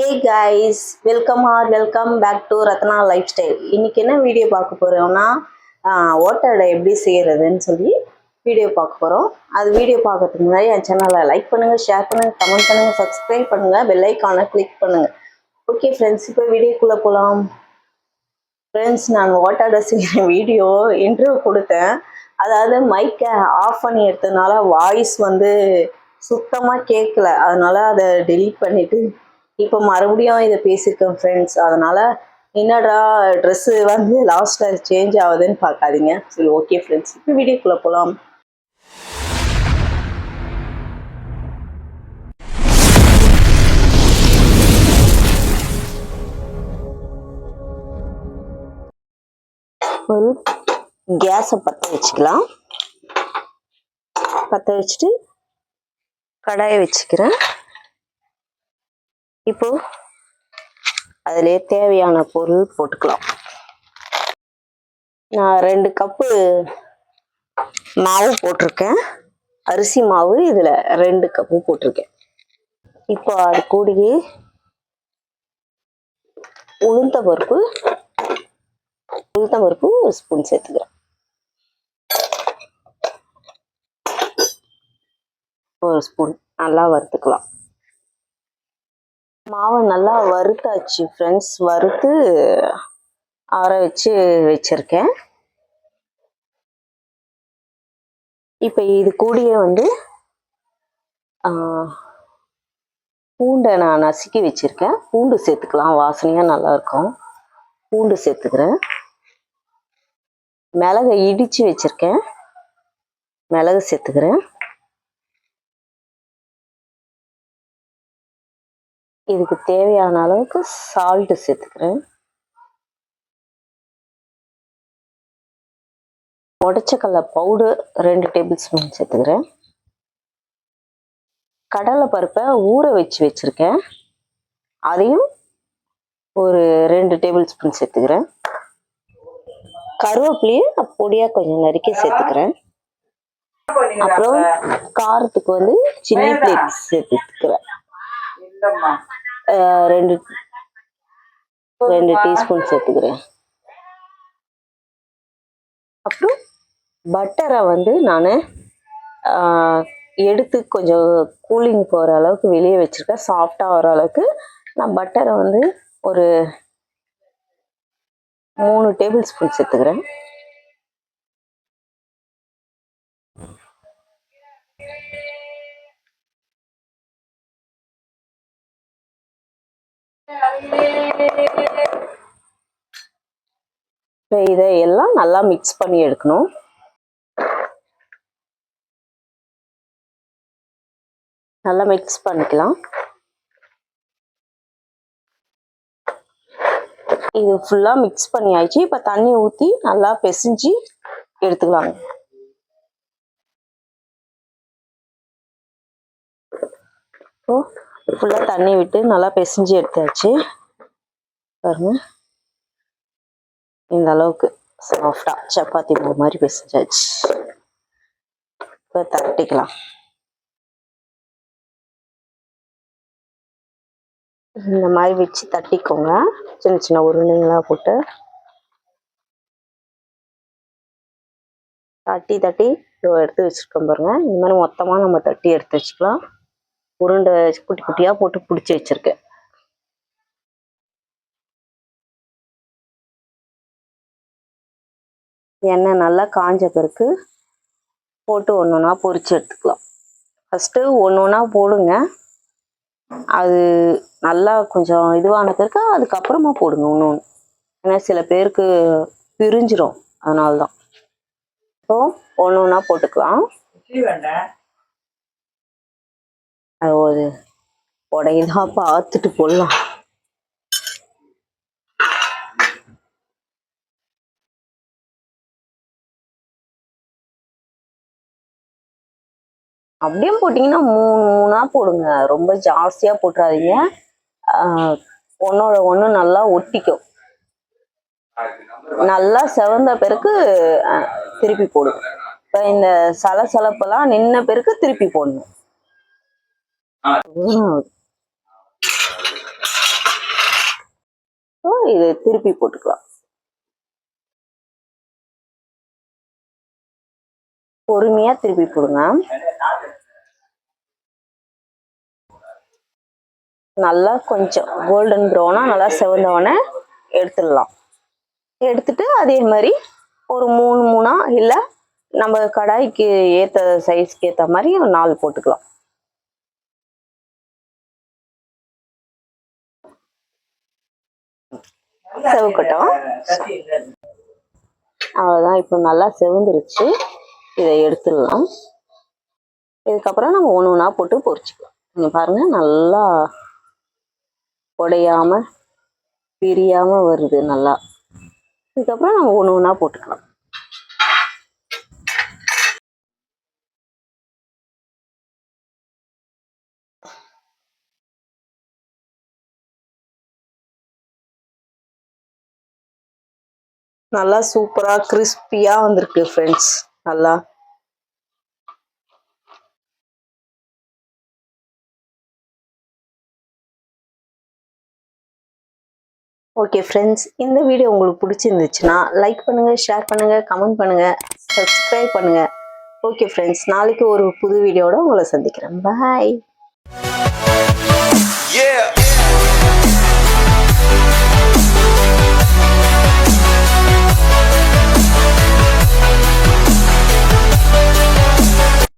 Hey guys, welcome back to Ratna lifestyle. இன்னைக்கு என்ன video பார்க்க போறோம்னா ஓட்டடை எப்படி செய்யறதுன்னு சொல்லி வீடியோ பார்க்க போறோம். அது வீடியோ பார்க்கறதுக்கு முன்னாடி என் சேனலை லைக் பண்ணுங்க, ஷேர் பண்ணுங்க, கமெண்ட் பண்ணுங்க, சப்ஸ்கிரைப் பண்ணுங்க, பெல் ஐக்கானை கிளிக் பண்ணுங்க. ஓகே ஃப்ரெண்ட்ஸ், இப்போ வீடியோக்குள்ள போகலாம். ஃப்ரெண்ட்ஸ், நான் ஓட்டடை செய்கிற வீடியோ இன்டர்வியூ கொடுத்தேன். அதாவது மைக்கை ஆஃப் பண்ணி எடுத்ததுனால வாய்ஸ் சுத்தமாக கேட்கல. அதனால அதை டெலீட் பண்ணிட்டு இப்போ மறுபடியும் இதை பேசியிருக்கேன் ஃப்ரெண்ட்ஸ். அதனால என்னடா ட்ரெஸ்ஸு லாஸ்ட்டில் சேஞ்ச் ஆகுதுன்னு பார்க்காதீங்க. சரி, ஓகே ஃப்ரெண்ட்ஸ், இப்போ வீடியோக்குள்ளே போகலாம். ஒரு கேஸை பற்ற வச்சுக்கலாம். பற்ற வச்சுட்டு கடாயை வச்சுக்கிறேன். இப்போ அதிலே தேவையான பொருள் போட்டுக்கலாம். நான் 2 கப்பு மாவு போட்டிருக்கேன். அரிசி மாவு இதில் 2 கப்பு போட்டிருக்கேன். இப்போ அது கூடயே உளுந்த பருப்பு 1 ஸ்பூன் சேர்த்துக்கிறேன். 1 ஸ்பூன் நல்லா வறுத்துக்கலாம். மாவை நல்லா வறுத்தாச்சு ஃப்ரெண்ட்ஸ். வறுத்து ஆற வச்சு வச்சிருக்கேன். இப்போ இது கூடயே பூண்டை நான் நசுக்கி வச்சிருக்கேன். பூண்டு சேர்த்துக்கலாம், வாசனையாக நல்லா இருக்கும். பூண்டு சேர்த்துக்கிறேன். மிளகை இடித்து வச்சிருக்கேன், மிளகு சேர்த்துக்கிறேன். இதுக்கு தேவையான அளவுக்கு சால்ட்டு சேர்த்துக்கிறேன். உடச்சக்கடலை பவுடர் 2 டேபிள் ஸ்பூன் சேர்த்துக்கிறேன். கடலை பருப்பை ஊற வச்சிருக்கேன், அதையும் ஒரு 2 டேபிள் ஸ்பூன் சேர்த்துக்கிறேன். கருவேப்பிலையை பொடியாக கொஞ்சம் நறுக்கி சேர்த்துக்கிறேன். அப்புறம் காரத்துக்கு சில்லி ஃப்ளேக்ஸ் சேர்த்துக்கிறேன். 2 டீஸ்பூன் சேர்த்துக்கிறேன். அப்புறம் பட்டரை நான் எடுத்து கொஞ்சம் கூலிங் போகிற அளவுக்கு வெளியே வச்சுருக்கேன். சாஃப்டாக வர அளவுக்கு நான் பட்டரை ஒரு 3 டேபிள் ஸ்பூன் சேர்த்துக்கிறேன். இதையெல்லாம் நல்லா மிக்ஸ் பண்ணி எடுக்கணும். நல்லா மிக்ஸ் பண்ணிக்கலாம். இது ஃபுல்லா மிக்ஸ் பண்ணியாச்சு. இப்போ தண்ணி ஊற்றி நல்லா பிசைஞ்சு எடுத்துக்கலாம். இப்போ ஃபுல்லாக தண்ணி விட்டு நல்லா பிசைஞ்சு எடுத்தாச்சு. பாருங்க, இந்த அளவுக்கு சாஃப்டா சப்பாத்தி மாவு மாதிரி பிசைஞ்சாச்சு. இப்போ தட்டிக்கலாம். இந்த மாதிரி வச்சு தட்டிக்கோங்க, சின்ன சின்ன உருண்டைங்களா போட்டு தட்டி எடுத்து வச்சுருக்கோம் பாருங்க. இந்த மாதிரி மொத்தமாக நம்ம தட்டி எடுத்து வச்சுக்கலாம். உருண்டை குட்டி குட்டியாக போட்டு பிடிச்சி வச்சிருக்கேன். எண்ணெய் நல்லா காஞ்ச பிறகு போட்டு ஒன்றா பொரிச்சு எடுத்துக்கலாம். ஃபஸ்ட்டு ஒன்றா போடுங்க, அது நல்லா கொஞ்சம் இதுவான பிறகு அதுக்கப்புறமா போடுங்க ஒன்று. ஏன்னா சில பேருக்கு பிரிஞ்சிடும், அதனால தான். இப்போ ஒன்றா போட்டுக்கலாம். அது ஒரு உடையதான் பார்த்துட்டு போடலாம். அப்படியே போட்டிங்கன்னா 3 போடுங்க, ரொம்ப ஜாஸ்தியாக போட்டுறாதீங்க. ஒன்றோட ஒன்று நல்லா ஒட்டிக்கும். நல்லா செவந்த பிறகு திருப்பி போடுங்க. இப்போ இந்த சலசலப்பெல்லாம் நின்ன பிறகு திருப்பி போடணும். இது திருப்பி போட்டுக்கலாம். பொறுமையா திருப்பி போடுங்க. நல்லா கொஞ்சம் கோல்டன் ப்ரௌனா நல்லா செவந்தவொடனே எடுத்துடலாம். எடுத்துட்டு அதே மாதிரி ஒரு 3 இல்லை நம்ம கடாய்க்கு ஏற்ற சைஸ்க்கு ஏற்ற மாதிரி 4 போட்டுக்கலாம். செவக்கட்டும். அவ்வளோதான். இப்போ நல்லா செவந்துருச்சு. இதை எடுத்துடலாம். இதுக்கப்புறம் நம்ம ஒன்று போட்டு பொரிச்சுக்கலாம். நீங்கள் பாருங்க, நல்லா உடையாம பிரியாம வருது நல்லா. இதுக்கப்புறம் நம்ம ஒன்று போட்டுக்கலாம். நல்லா சூப்பரா கிறிஸ்பியா வந்திருக்கு ஃப்ரெண்ட்ஸ். நல்லா ஓகே ஃப்ரெண்ட்ஸ், இந்த வீடியோ உங்களுக்கு பிடிச்சிருந்துச்சுன்னா லைக் பண்ணுங்க, ஷேர் பண்ணுங்க, கமெண்ட் பண்ணுங்க, சப்ஸ்கிரைப் பண்ணுங்க. ஓகே ஃப்ரெண்ட்ஸ், நாளைக்கு ஒரு புது வீடியோட உங்களை சந்திக்கிறேன். பாய்.